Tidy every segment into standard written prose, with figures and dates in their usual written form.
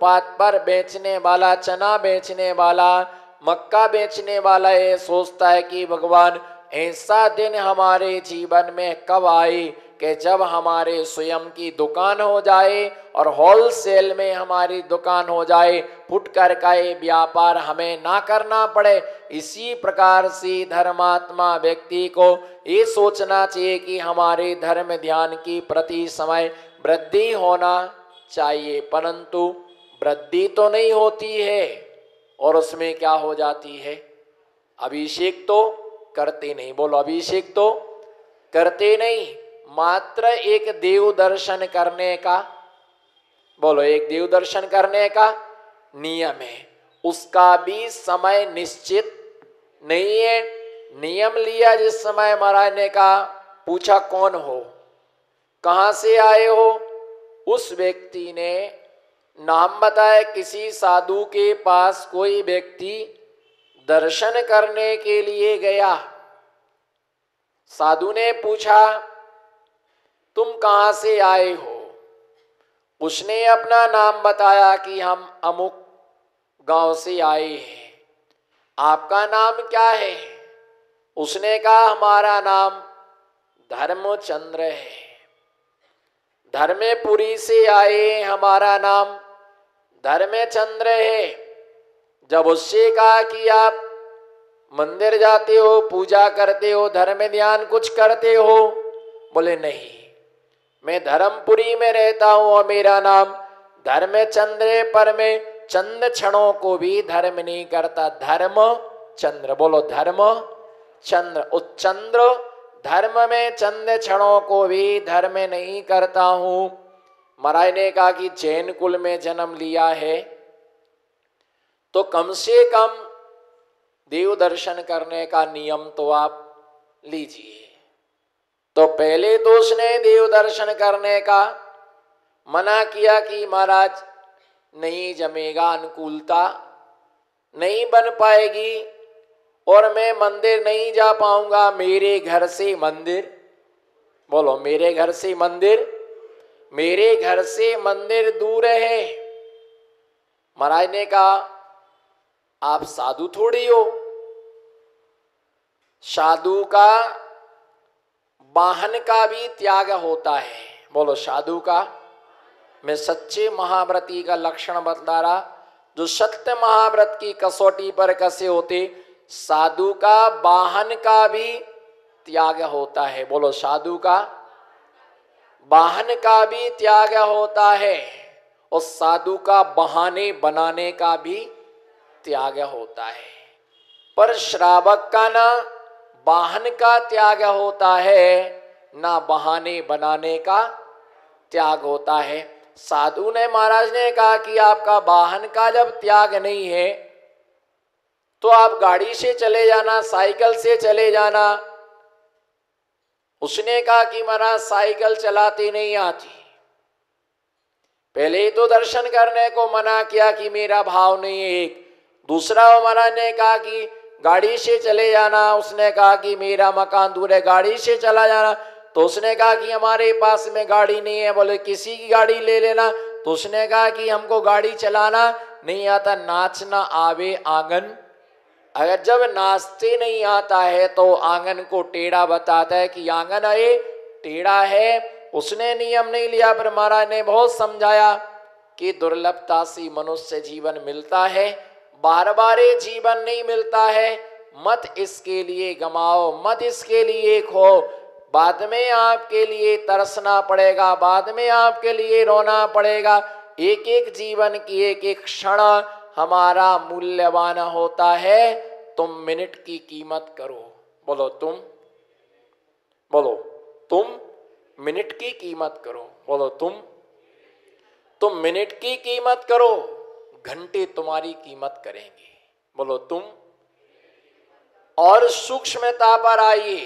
Footpath पर बेचने वाला, चना बेचने वाला, मक्का बेचने वाला ये सोचता है कि भगवान ऐसा दिन हमारे जीवन में कब आए कि जब हमारे स्वयं की दुकान हो जाए और होलसेल में हमारी दुकान हो जाए, फुटकर का ये व्यापार हमें ना करना पड़े। इसी प्रकार से धर्मात्मा व्यक्ति को ये सोचना चाहिए कि हमारे धर्म ध्यान की प्रति समय वृद्धि होना चाहिए, परंतु वृद्धि तो नहीं होती है और उसमें क्या हो जाती है, अभिषेक तो करते नहीं। बोलो, अभिषेक तो करते नहीं। मात्र एक देव दर्शन करने का, बोलो, एक देव दर्शन करने का नियम है, उसका भी समय निश्चित नहीं है। नियम लिया जिस समय महाराज ने कहा, पूछा कौन हो, कहाँ से आए हो, उस व्यक्ति ने नाम बताया। किसी साधु के पास कोई व्यक्ति दर्शन करने के लिए गया। साधु ने पूछा तुम कहाँ से आए हो। उसने अपना नाम बताया कि हम अमुक गांव से आए हैं। आपका नाम क्या है? उसने कहा हमारा नाम धर्मचंद्र है, धर्मपुरी से आए, हमारा नाम धर्मचंद्र है। जब उससे कहा कि आप मंदिर जाते हो, पूजा करते हो, धर्म ध्यान कुछ करते हो? बोले नहीं, मैं धर्मपुरी में रहता हूं और मेरा नाम धर्मचंद्र है, पर मैं चंद क्षणों को भी धर्म नहीं करता। धर्मचंद्र, बोलो धर्मचंद्र। उस चंद्र धर्म में चंद क्षणों को भी धर्म नहीं करता हूं। महाराज ने कहा कि जैन कुल में जन्म लिया है तो कम से कम देव दर्शन करने का नियम तो आप लीजिए। तो पहले तो उसने देव दर्शन करने का मना किया कि महाराज नहीं जमेगा, अनुकूलता नहीं बन पाएगी और मैं मंदिर नहीं जा पाऊंगा, मेरे घर से मंदिर, बोलो मेरे घर से मंदिर, मेरे घर से मंदिर दूर है। महाराज ने कहा आप साधु थोड़ी हो, साधु का वाहन का भी त्याग होता है। बोलो साधु का, मैं सच्चे महाव्रती का लक्षण बतला रहा, जो सत्य महाव्रत की कसौटी पर कसे होते, साधु का वाहन का भी त्याग होता है। बोलो साधु का वाहन का भी त्याग होता है और साधु का बहाने बनाने का भी त्याग होता है। पर श्रावक का ना वाहन का त्याग होता है, ना बहाने बनाने का त्याग होता है। साधु ने, महाराज ने कहा कि आपका वाहन का जब त्याग नहीं है तो आप गाड़ी से चले जाना, साइकिल से चले जाना। उसने कहा कि महाराज साइकिल चलाते नहीं आती। पहले तो दर्शन करने को मना किया कि मेरा भाव नहीं है एक। दूसरा महाराज ने कहा कि गाड़ी से चले जाना, उसने कहा कि मेरा मकान दूर है, गाड़ी से चला जाना। तो उसने कहा कि हमारे पास में गाड़ी नहीं है। बोले किसी की गाड़ी ले लेना। तो उसने कहा कि हमको गाड़ी चलाना नहीं आता, नाचना आवे आंगन। अगर जब नाचते नहीं आता है तो आंगन को टेढ़ा बताता है कि आंगन ये टेढ़ा है। उसने नियम नहीं लिया, पर महाराज ने बहुत समझाया कि दुर्लभता से मनुष्य जीवन मिलता है, बार बार जीवन नहीं मिलता है। मत इसके लिए गमाओ, मत इसके लिए खो। बाद में आपके लिए तरसना पड़ेगा, बाद में आपके लिए रोना पड़ेगा। एक एक जीवन की एक एक क्षण हमारा मूल्यवान होता है। तुम मिनट की कीमत करो। बोलो तुम मिनट की कीमत करो। बोलो तुम मिनट की कीमत करो, घंटे तुम्हारी कीमत करेंगे। बोलो तुम। और सूक्ष्मता पर आइए,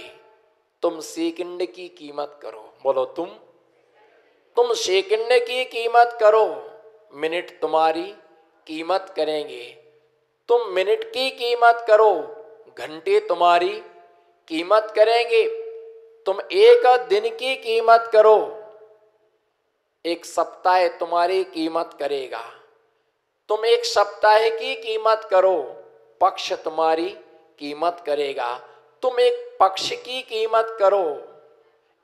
तुम सेकंड की कीमत करो। बोलो तुम सेकंड की कीमत करो, मिनट तुम्हारी कीमत करेंगे। तुम मिनट की कीमत करो, घंटे तुम्हारी कीमत करेंगे। तुम एक दिन की कीमत करो, एक सप्ताह तुम्हारी कीमत करेगा। तुम एक सप्ताह की कीमत करो, पक्ष तुम्हारी कीमत करेगा। तुम एक पक्ष की कीमत करो,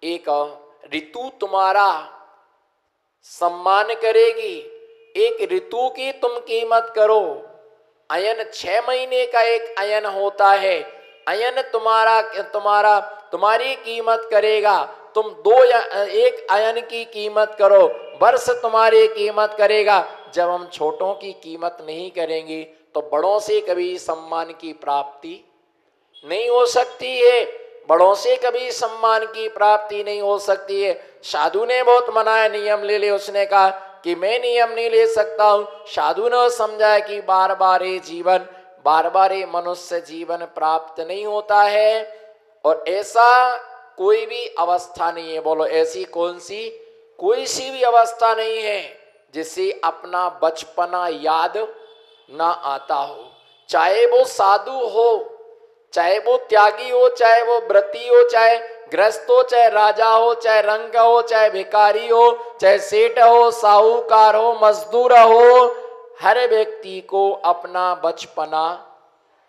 एक ऋतु तुम्हारा सम्मान करेगी। एक ऋतु की तुम कीमत करो। अयन 6 महीने का एक अयन होता है। अयन तुम्हारी कीमत करेगा। तुम एक अयन की कीमत करो, वर्ष तुम्हारी कीमत करेगा। जब हम छोटों की कीमत नहीं करेंगे तो बड़ों से कभी सम्मान की प्राप्ति नहीं हो सकती है। बड़ों से कभी सम्मान की प्राप्ति नहीं हो सकती है। साधु ने बहुत मनाया, नियम ले ले। उसने कहा कि मैं नियम नहीं ले सकता हूं। साधु ने समझाया कि बार बार ये मनुष्य जीवन प्राप्त नहीं होता है और ऐसा कोई भी अवस्था नहीं है। बोलो ऐसी कौन सी? कोई सी भी अवस्था नहीं है जिससे अपना बचपना याद ना आता हो। चाहे वो साधु हो, चाहे वो त्यागी हो, चाहे वो व्रती हो, चाहे गृहस्थ हो, चाहे राजा हो, चाहे रंग हो, चाहे भिखारी हो, चाहे सेठ हो, साहूकार हो, मजदूर हो, हर व्यक्ति को अपना बचपना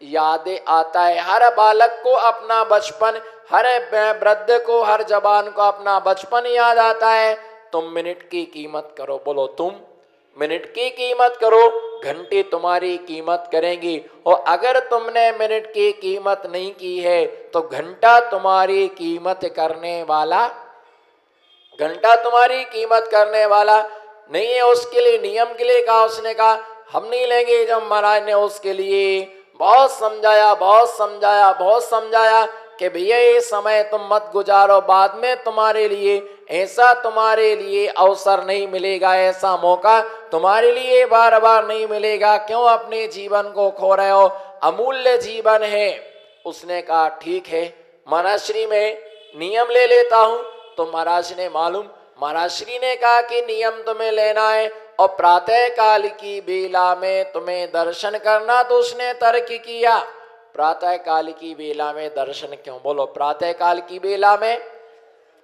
याद आता है। हर बालक को अपना बचपन, हर वृद्ध को, हर जवान को अपना बचपन याद आता है। तुम मिनट की कीमत करो। बोलो तुम मिनट की कीमत करो, घंटे तुम्हारी कीमत करेंगी। और अगर तुमने मिनट की कीमत नहीं की है तो घंटा तुम्हारी कीमत करने वाला नहीं है। उसके लिए नियम के लिए कहा, उसने कहा हम नहीं लेंगे। जब महाराज ने उसके लिए बहुत समझाया कि भैया ये समय तुम मत गुजारो, बाद में तुम्हारे लिए अवसर नहीं मिलेगा, ऐसा मौका तुम्हारे लिए बार बार नहीं मिलेगा। क्यों अपने जीवन को खो रहे हो? अमूल्य जीवन है। उसने कहा ठीक है महाराज श्री, मैं नियम ले लेता हूं। तो महाराज श्री ने कहा कि नियम तुम्हें लेना है और प्रातः काल की बेला में तुम्हें दर्शन करना। तो उसने तर्क किया, प्रातः काल की बेला में दर्शन क्यों? बोलो प्रातः काल की बेला में।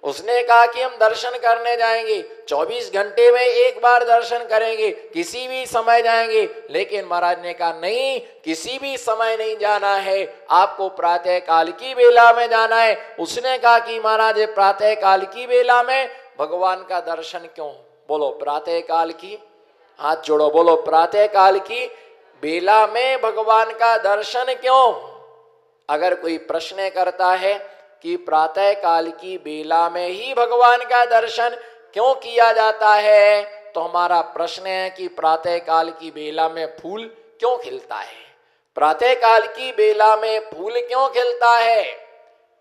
उसने कहा कि हम दर्शन करने जाएंगे, 24 घंटे में एक बार दर्शन करेंगे, किसी भी समय जाएंगे। लेकिन महाराज ने कहा नहीं, किसी भी समय नहीं जाना है, आपको प्रातः काल की बेला में जाना है। उसने कहा कि महाराज प्रातः काल की बेला में भगवान का दर्शन क्यों? बोलो प्रातः काल की, हाथ जोड़ो, बोलो प्रातः काल की बेला में भगवान का दर्शन क्यों? अगर कोई प्रश्न करता है कि प्रातः काल की बेला में ही भगवान का दर्शन क्यों किया जाता है, तो हमारा प्रश्न है कि प्रातः काल की बेला में फूल क्यों खिलता है? प्रातः काल की बेला में फूल क्यों खिलता है?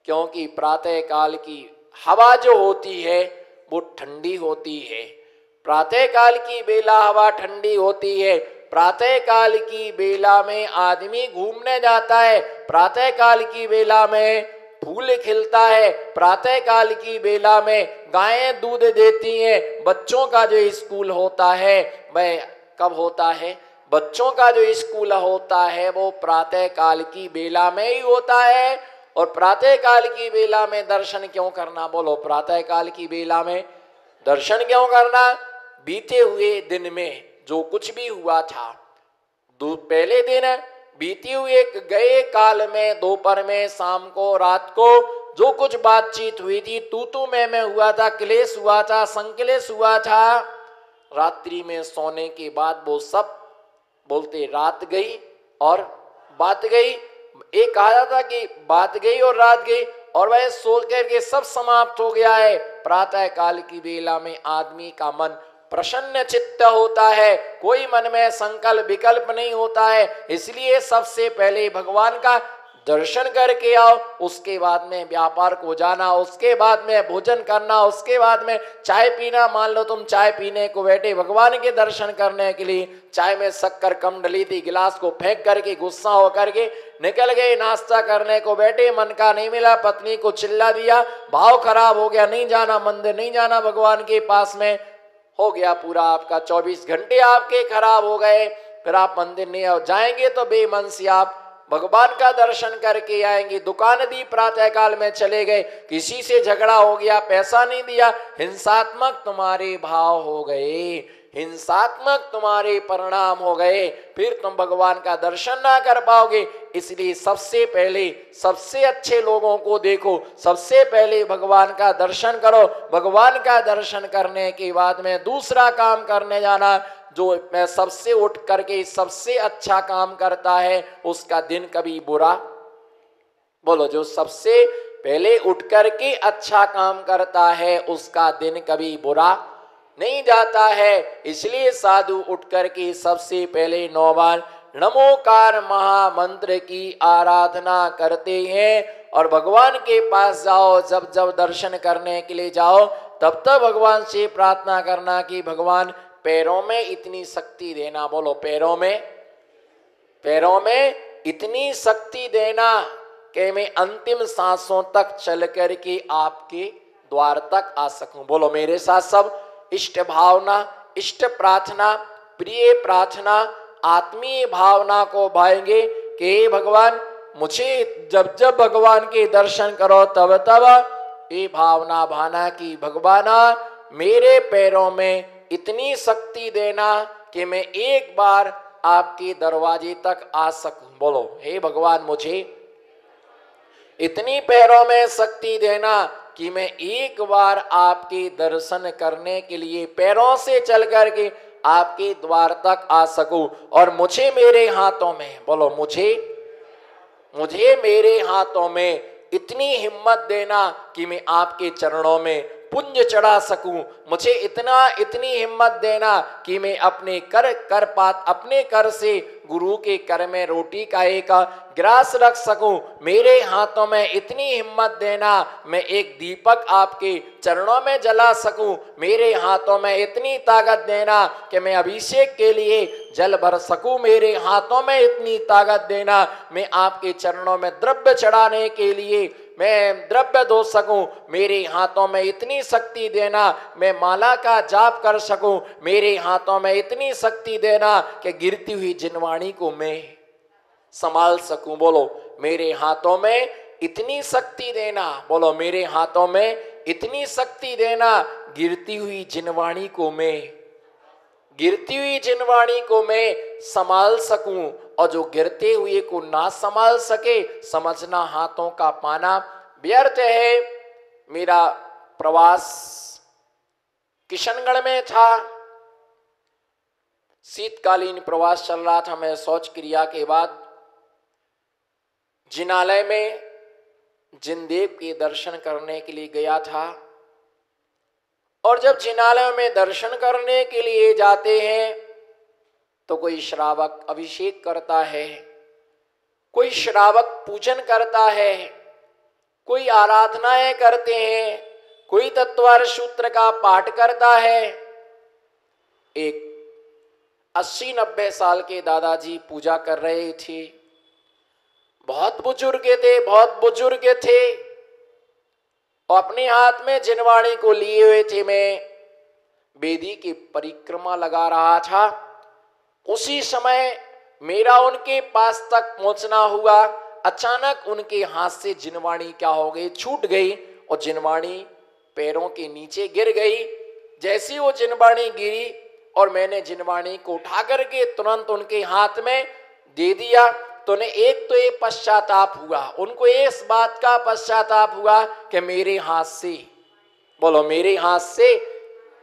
क्योंकि प्रातः काल की हवा जो होती है वो ठंडी होती है। प्रातः काल की बेला हवा ठंडी होती है। प्रातः काल की बेला में आदमी घूमने जाता है। प्रातः काल की बेला में फूल खिलता है। प्रातः काल की बेला में गायें दूध देती हैं। बच्चों का जो स्कूल होता है वह कब होता है? बच्चों का जो स्कूल होता है वो प्रातः काल की बेला में ही होता है। और प्रातः काल की बेला में दर्शन क्यों करना? बोलो प्रातः काल की बेला में दर्शन क्यों करना? बीते हुए दिन में जो कुछ भी हुआ था, पहले दिन बीते हुए गए काल में, दोपहर में, शाम को, रात को जो कुछ बातचीत हुई थी, तू मैं हुआ था, क्लेश हुआ था, संकलेश हुआ था, रात्रि में सोने के बाद वो सब बोलते रात गई और बात गई। एक कहा जाता कि बात गई और रात गई, और वह सोच करके सब समाप्त हो गया है। प्रातः काल की बेला में आदमी का मन प्रसन्न चित्त होता है, कोई मन में संकल्प विकल्प नहीं होता है। इसलिए सबसे पहले भगवान का दर्शन करके आओ, उसके बाद में व्यापार को जाना, उसके बाद में भोजन करना, उसके बाद में चाय पीना। मान लो तुम चाय पीने को बैठे भगवान के दर्शन करने के लिए, चाय में शक्कर कम डली थी, गिलास को फेंक करके गुस्सा होकर के निकल गए। नाश्ता करने को बैठे, मन का नहीं मिला, पत्नी को चिल्ला दिया, भाव खराब हो गया, नहीं जाना मंदिर, नहीं जाना भगवान के पास में। हो गया पूरा आपका 24 घंटे आपके खराब हो गए। फिर आप मंदिर नहीं जाएंगे तो बेमन से आप भगवान का दर्शन करके आएंगे। दुकान दी, प्रातः काल में चले गए, किसी से झगड़ा हो गया, पैसा नहीं दिया, हिंसात्मक तुम्हारे भाव हो गए। हिंसात्मक तुम्हारे परिणाम हो गए, फिर तुम भगवान का दर्शन ना कर पाओगे। इसलिए सबसे पहले सबसे अच्छे लोगों को देखो, सबसे पहले भगवान का दर्शन करो। भगवान का दर्शन करने के बाद में दूसरा काम करने जाना। जो मैं सबसे उठ करके सबसे अच्छा काम करता है उसका दिन कभी बुरा, बोलो, जो सबसे पहले उठ करके अच्छा काम करता है उसका दिन कभी बुरा नहीं जाता है। इसलिए साधु उठ करके सबसे पहले 9 बार नमोकार महामंत्र की आराधना करते हैं और भगवान के पास जाओ। जब जब दर्शन करने के लिए जाओ तब तब भगवान से प्रार्थना करना कि भगवान पैरों में इतनी शक्ति देना, बोलो, पैरों में इतनी शक्ति देना कि मैं अंतिम सांसों तक चल कर के आपके द्वार तक आ सकूं। बोलो मेरे साथ सब, इष्ट भावना, इष्ट प्रार्थना, प्रिय प्रार्थना, आत्मीय भावना को भाएंगे कि भगवान मुझे जब जब भगवान के दर्शन करो तब तब ये भावना भाना कि भगवान मेरे पैरों में इतनी शक्ति देना कि मैं एक बार आपके दरवाजे तक आ सकूं। बोलो हे भगवान मुझे इतनी पैरों में शक्ति देना कि मैं एक बार आपके दर्शन करने के लिए पैरों से चल करके आपके द्वार तक आ सकूं। और मुझे मेरे हाथों में, बोलो मुझे मेरे हाथों में इतनी हिम्मत देना कि मैं आपके चरणों में पुंज चढ़ा सकूं। मुझे इतनी हिम्मत देना कि मैं अपने अपने कर से गुरु के कर में रोटी का एक ग्रास रख सकूं। मेरे हाथों में इतनी हिम्मत देना मैं एक दीपक आपके चरणों में जला सकूं। मेरे हाथों में इतनी ताकत देना कि मैं अभिषेक के लिए जल भर सकूं। मेरे हाथों में इतनी ताकत देना मैं आपके चरणों में द्रव्य चढ़ाने के लिए मैं द्रव्य धो सकूं। मेरे हाथों में इतनी शक्ति देना मैं माला का जाप कर सकूं। मेरे हाथों में इतनी शक्ति देना कि गिरती हुई जिनवाणी को मैं संभाल सकूं। बोलो मेरे हाथों में इतनी शक्ति देना, बोलो मेरे हाथों में इतनी शक्ति देना गिरती हुई जिनवाणी को मैं संभाल सकूं। और जो गिरते हुए को ना संभाल सके समझना हाथों का पाना व्यर्थ है। मेरा प्रवास किशनगढ़ में था, शीतकालीन प्रवास चल रहा था। मैं शौच क्रिया के बाद जिनालय में जिनदेव के दर्शन करने के लिए गया था। और जब जिनालय में दर्शन करने के लिए जाते हैं तो कोई श्रावक अभिषेक करता है, कोई श्रावक पूजन करता है, कोई आराधनाएं करते हैं, कोई तत्वार सूत्र का पाठ करता है। एक 80-90 साल के दादाजी पूजा कर रहे थे। बहुत बुजुर्ग थे और अपने हाथ में जिनवाणी को लिए हुए थे। मैं वेदी की परिक्रमा लगा रहा था। उसी समय मेरा उनके पास तक पहुंचना हुआ। अचानक उनके हाथ से जिनवाणी क्या हो गई, छूट गई और जिनवाणी पैरों के नीचे गिर गई। जैसी वो जिनवाणी गिरी और मैंने जिनवाणी को उठा करके तुरंत उनके हाथ में दे दिया तो उन्हें एक तो ये पश्चाताप हुआ, उनको इस बात का पश्चाताप हुआ कि मेरे हाथ से, बोलो मेरे हाथ से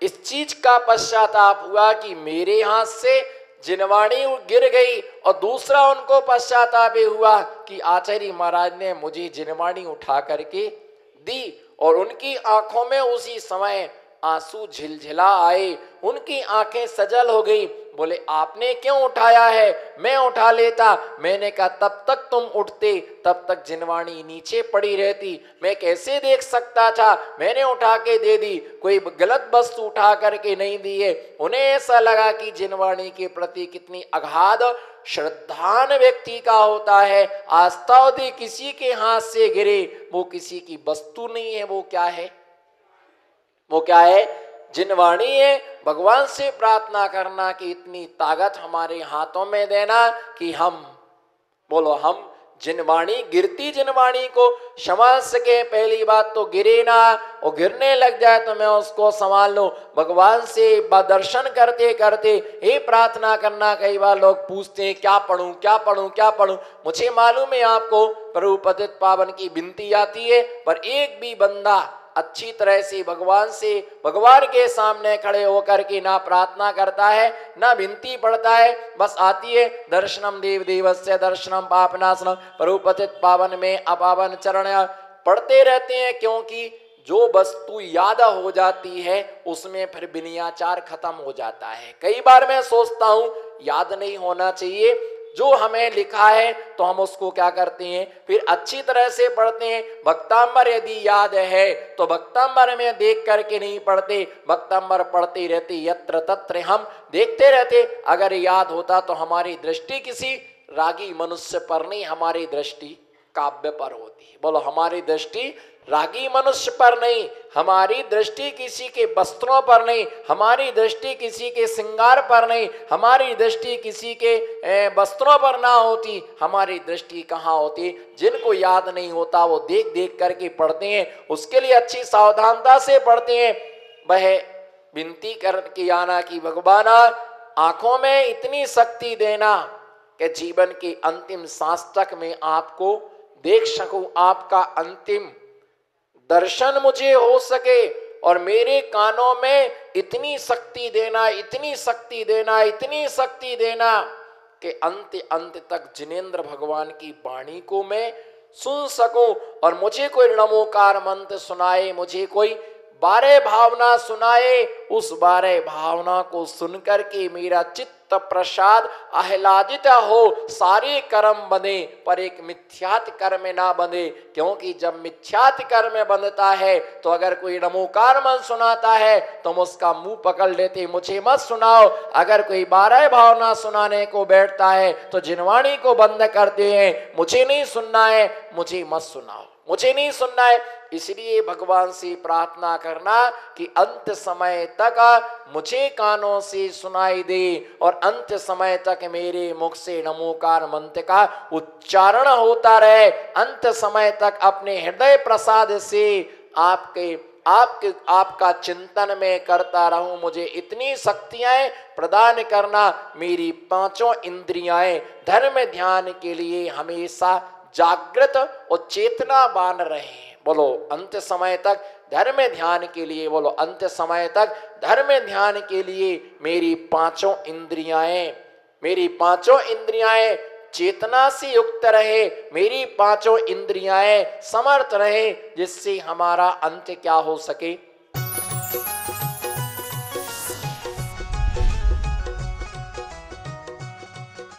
इस चीज का पश्चाताप हुआ कि मेरे हाथ से जिनवाणी गिर गई। और दूसरा उनको पश्चाताप हुआ कि आचार्य महाराज ने मुझे जिनवाणी उठा करके दी। और उनकी आंखों में उसी समय आंसू झिलझिला आए, उनकी आंखें सजल हो गई। बोले आपने क्यों उठाया है, मैं उठा लेता। मैंने कहा तब तक तुम उठते तब तक जिनवाणी नीचे पड़ी रहती, मैं कैसे देख सकता था, मैंने उठा के दे दी, कोई गलत वस्तु उठा करके नहीं दी है। उन्हें ऐसा लगा कि जिनवाणी के प्रति कितनी अगाध श्रद्धान व्यक्ति का होता है। आस्था यदि किसी के हाथ से गिरे वो किसी की वस्तु नहीं है, वो क्या है, वो क्या है, जिनवाणी है। भगवान से प्रार्थना करना कि इतनी ताकत हमारे हाथों में देना कि हम, बोलो हम जिनवाणी गिरती जिनवाणी को संभाल सके, पहली बात तो गिरे ना, और गिरने लग जाए तो मैं उसको संभाल लूं। भगवान से दर्शन करते करते ये प्रार्थना करना। कई बार लोग पूछते हैं क्या पढ़ूं क्या पढ़ूं क्या पढ़ूं। मुझे मालूम है आपको प्रभु पतित पावन की विनती आती है, पर एक भी बंदा अच्छी तरह से भगवान के सामने खड़े होकर के ना प्रार्थना करता है ना विनती पढ़ता है, बस आती है दर्शनम देव देवस्य दर्शनम पापनाशनम, प्रभु पतित पावन में अपावन चरण पढ़ते रहते हैं। क्योंकि जो वस्तु याद हो जाती है उसमें फिर विनयाचार खत्म हो जाता है। कई बार मैं सोचता हूं याद नहीं होना चाहिए, जो हमें लिखा है तो हम उसको क्या करते हैं फिर अच्छी तरह से पढ़ते हैं। भक्तांबर यदि याद है तो भक्तांबर में देख करके नहीं पढ़ते, भक्तांबर पढ़ते रहते यत्र तत्र हम देखते रहते। अगर याद होता तो हमारी दृष्टि किसी रागी मनुष्य पर नहीं, हमारी दृष्टि काव्य पर होती। बोलो हमारी दृष्टि रागी मनुष्य पर नहीं, हमारी दृष्टि किसी के वस्त्रों पर नहीं, हमारी दृष्टि किसी के श्रृंगार पर नहीं, हमारी दृष्टि किसी के वस्त्रों पर ना होती। हमारी दृष्टि कहाँ होती? जिनको याद नहीं होता वो देख देख करके पढ़ते हैं, उसके लिए अच्छी सावधानता से पढ़ते हैं। वह विनती करके आना कि भगवान आंखों में इतनी शक्ति देना कि जीवन के अंतिम सांस तक में आपको देख सकूं, आपका अंतिम दर्शन मुझे हो सके, और मेरे कानों में इतनी शक्ति देना, इतनी शक्ति देना, इतनी शक्ति देना कि अंत अंत तक जिनेंद्र भगवान की वाणी को मैं सुन सकूं, और मुझे कोई नमोकार मंत्र सुनाए, मुझे कोई बारे भावना सुनाए, उस बारे भावना को सुनकर के मेरा चित्त प्रसाद आह्लादित हो, सारे कर्म बने पर एक मिथ्यात कर्म ना बने। क्योंकि जब मिथ्यात कर्म बनता है तो अगर कोई नमोकार मन सुनाता है तो हम उसका मुंह पकड़ लेते, मुझे मत सुनाओ। अगर कोई बारह भावना सुनाने को बैठता है तो जिनवाणी को बंद करते हैं, मुझे नहीं सुनना है, मुझे मत सुनाओ, मुझे नहीं सुनना है। इसलिए भगवान से प्रार्थना करना कि अंत समय तक मुझे कानों से सुनाई दे और अंत समय तक मेरे मुख से नमोकार मंत्र का उच्चारण होता रहे। अंत समय तक अपने हृदय प्रसाद से आपका चिंतन में करता रहूं। मुझे इतनी शक्तियां प्रदान करना, मेरी पांचों इंद्रियां धर्म ध्यान के लिए हमेशा जागृत और चेतनावान रहे। बोलो अंत समय तक धर्म ध्यान के लिए, बोलो अंत समय तक धर्म ध्यान के लिए मेरी पांचों इंद्रियां चेतना से युक्त रहे, मेरी पांचों इंद्रियां समर्थ रहे, जिससे हमारा अंत क्या हो सके,